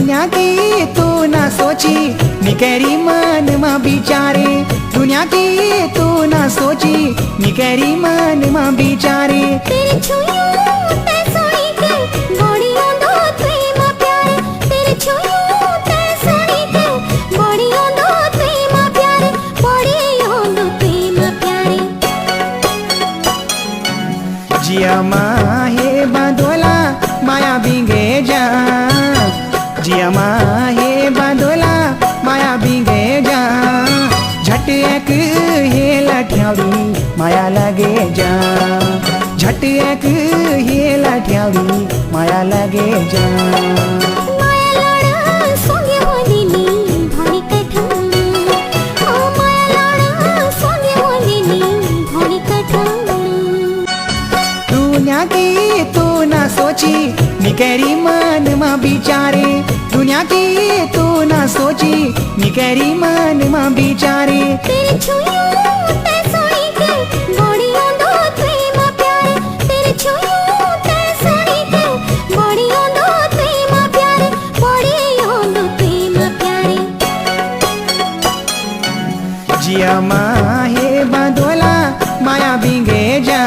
दुनिया की तू ना सोची निकरी मन मा बिचारे दुनिया की तू ना सोची निकरी मन मा बिचारे तेरे छुइयों ते सोनी के बड़ियों दो प्रेम प्यारे तेरे छुइयों ते सोनी के बड़ियों दो प्रेम प्यारे बड़ियों दो प्रेम प्यारे जिया माहे बांधोला माया बिंगे जा जिया माहे बांधोला माया बिंगे जा झट एक हे लठ्यावड़ी माया लगे जा झट एक हे लठ्यावड़ी माया लगे जा माया लड़ा सोंगे होलिनी भोली कठम ओ माया लड़ा सोंगे होलिनी भोली कठम दुनिया की तू ना सोची निकरी मन मा बिचारे दुनिया की तू ना सोची निकरी मन मा बिचारे तेरे छुइयों ते सोनी के बड़ियों दो प्रेम प्यारे तेरे छुइयों ते सोनी के बड़ियों दो प्रेम प्यारे बड़ियों दो प्रेम प्यारे जिया माहे बांधोला माया बिंगे जा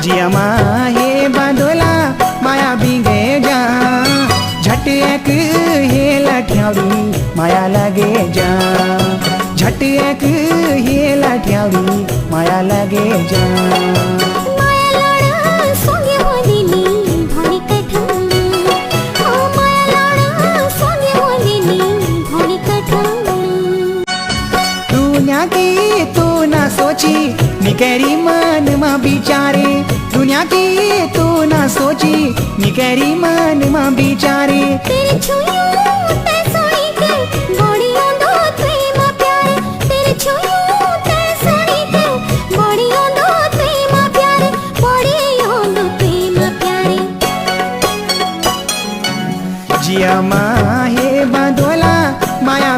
जिया माहे बांधोला माया बिंगे जा झट एक हे लठ्यावड़ी माया लगे जा झट एक हे लठ्यावड़ी माया लगे जा माया लड़ा सोंगे होलिनी भोली कठम ओ माया लड़ा सोंगे होलिनी भोली कठम दुनिया की तू ना सोची निकरी मन मा बिचारे दुनिया की तू ना सोची निकरी मन मा बिचारे तेरे छुइयों ते सोनी के बड़ियों दो प्रेम प्यारे तेरे छुइयों ते सोनी के बड़ियों दो प्रेम प्यारे बड़ियों दो प्रेम प्यारे जिया माहे बांधोला माया